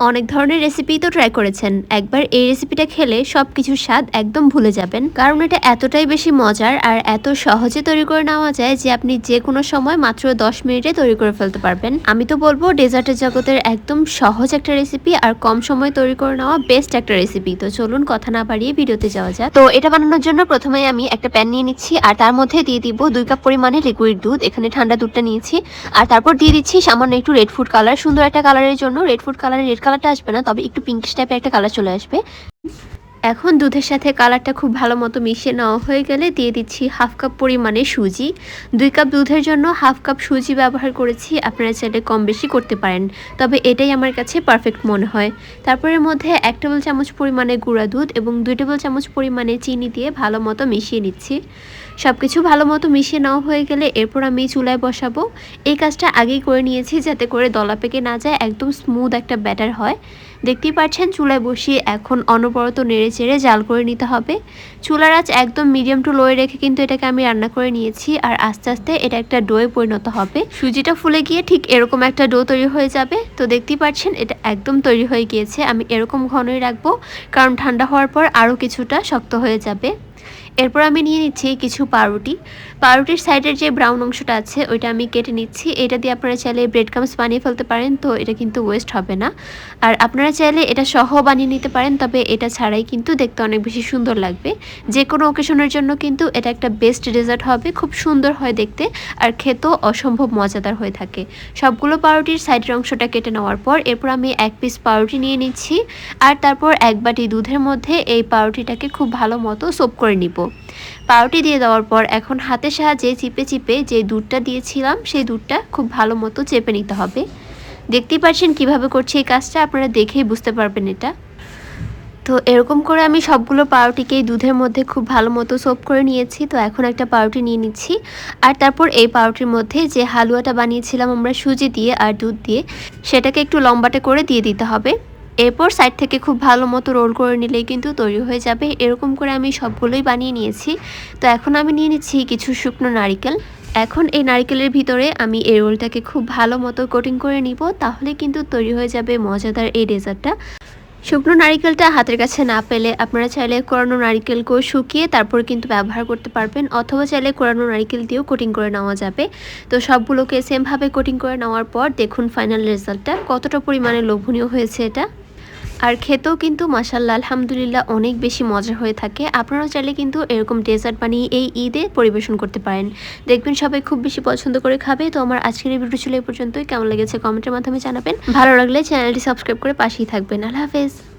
অনেক ধরনের রেসিপি তো ট্রাই করেছেন, একবার এই রেসিপিটা খেলে সব কিছুর স্বাদ একদম ভুলে যাবেন, কারণ এটা এতটাই বেশি মজার আর এত সহজে তৈরি করে নেওয়া যায় যে আপনি যে কোনো সময় মাত্র 10 মিনিটে তৈরি করে ফেলতে পারবেন। আমি তো বলবো ডেজার্টের জগতের একদম সহজ একটা রেসিপি আর কম সময় তৈরি করে নেওয়া বেস্ট একটা রেসিপি। তো চলুন কথা না বাড়িয়ে ভিডিওতে যাওয়া যাক। তো এটা বানানোর জন্য প্রথমে আমি একটা প্যান নিয়ে নিচ্ছি আর তার মধ্যে দিয়ে দিব 2 কাপ পরিমাণে লিকুইড দুধ। এখানে ঠান্ডা দুধটা নিয়েছি আর তারপর দিয়ে দিচ্ছি সামান্য একটু রেড ফুড কালার। সুন্দর একটা কালারের জন্য রেড ফুড কালারের রেড কালারটা আসবে না, তবে একটু পিঙ্কিশ টাইপের একটা কালার চলে আসবে। এখন দুধের সাথে কালারটা খুব ভালো মতো মিশিয়ে নেওয়া হয়ে গেলে দিয়ে দিচ্ছি হাফ কাপ পরিমাণে সুজি। 2 কাপ দুধের জন্য হাফ কাপ সুজি ব্যবহার করেছি, আপনারা চাইলে কম বেশি করতে পারেন, তবে এটাই আমার কাছে পারফেক্ট মনে হয়। তারপরের মধ্যে 1 টেবিল চামচ পরিমাণে গুঁড়া দুধ এবং 2 টেবিল চামচ পরিমাণে চিনি দিয়ে ভালো মতো মিশিয়ে নিচ্ছি। সব কিছু ভালো মতো মিশিয়ে নেওয়া হয়ে গেলে এরপর আমি চুলায় বসাবো। এই কাজটা আগেই করে নিয়েছি যাতে করে দলা পেকে না যায়, একদম স্মুথ একটা ব্যাটার হয়। দেখতেই পাচ্ছেন চুলায় বসিয়ে এখন অনবরত নেড়ে চেড়ে জাল করে নিতে হবে। চুলার আঁচ একদম মিডিয়াম টু লোয়ে রেখে কিন্তু এটাকে আমি রান্না করে নিয়েছি আর আস্তে আস্তে এটা একটা ডোয়ে পরিণত হবে। সুজিটা ফুলে গিয়ে ঠিক এরকম একটা ডো তৈরি হয়ে যাবে। তো দেখতেই পাচ্ছেন এটা একদম তৈরি হয়ে গিয়েছে। আমি এরকম ঘনই রাখবো, কারণ ঠান্ডা হওয়ার পর আরও কিছুটা শক্ত হয়ে যাবে। এরপর আমি নিয়ে নিচ্ছি কিছু পাউরুটি। পাউরুটির সাইডের যে ব্রাউন অংশটা আছে ওইটা আমি কেটে নিচ্ছি। এটা দিয়ে আপনারা চাইলে ব্রেড ক্রামস বানিয়ে ফেলতে পারেন, তো এটা কিন্তু ওয়েস্ট হবে না। আর আপনারা চাইলে এটা সহ বানিয়ে নিতে পারেন, তবে এটা ছাড়াই কিন্তু দেখতে অনেক বেশি সুন্দর লাগবে। যে কোনো অকেশনের জন্য কিন্তু এটা একটা বেস্ট ডেজার্ট হবে, খুব সুন্দর হয় দেখতে আর খেতেও অসম্ভব মজাদার হয়ে থাকে। সবগুলো পাউরুটির সাইডের অংশটা কেটে নেওয়ার পর এরপর আমি 1 পিস পাউরুটি নিয়ে নিচ্ছি আর তারপর 1 বাটি দুধের মধ্যে এই পাউরুটিটাকে খুব ভালো মতো সোপ করে নিব। পাউরুটি দিয়ে দেওয়ার পর এখন হাতের সাহায্যে চিপে চিপে যে দুধটা দিয়েছিলাম সেই দুধটা খুব ভালো মতো চেপে নিতে হবে। দেখতেই পাচ্ছেন কিভাবে করছি এই কাজটা, আপনারা দেখেই বুঝতে পারবেন এটা। তো এরকম করে আমি সবগুলো পাউরুটিকেই দুধের মধ্যে খুব ভালো মতো সোপ করে নিয়েছি। তো এখন একটা পাউরুটি নিয়ে নিচ্ছি আর তারপর এই পাউরুটির মধ্যে যে হালুয়াটা বানিয়েছিলাম আমরা সুজি দিয়ে আর দুধ দিয়ে, সেটাকে একটু লম্বাটে করে দিয়ে দিতে হবে। এরপর সাইড থেকে খুব ভালো মতো রোল করে নিলেই কিন্তু তৈরি হয়ে যাবে। এরকম করে আমি সবগুলোই বানিয়ে নিয়েছি। তো এখন আমি নিয়ে নিচ্ছি কিছু শুকনো নারিকেল। এখন এই নারিকেলের ভিতরে আমি এই রোলটাকে খুব ভালো মতো কোটিং করে নিব, তাহলে কিন্তু তৈরি হয়ে যাবে মজাদার এই ডেজার্টটা। শুকনো নারিকেলটা হাতের কাছে না পেলে আপনারা চাইলে কোরানো নারিকেলকেও শুকিয়ে তারপর কিন্তু ব্যবহার করতে পারবেন, অথবা চাইলে কোরানো নারিকেল দিয়েও কোটিং করে নেওয়া যাবে। তো সবগুলোকে সেমভাবে কোটিং করে নেওয়ার পর দেখুন ফাইনাল রেজাল্টটা কতটা পরিমাণে লোভনীয় হয়েছে এটা। আর খেতেও কিন্তু মাশাআল্লাহ আলহামদুলিল্লাহ অনেক বেশি মজা হয়ে থাকে। আপনারাও চাইলে কিন্তু এরকম ডেজার্ট বানিয়ে এই ঈদে পরিবেশন করতে পারেন, দেখবেন সবাই খুব বেশি পছন্দ করে খাবে। তো আমার আজকের এই ভিডিও ছিল এই পর্যন্তই। কেমন লেগেছে কমেন্টের মাধ্যমে জানাবেন, ভালো লাগলে চ্যানেলটি সাবস্ক্রাইব করে পাশেই থাকবেন। আল্লাহ হাফেজ।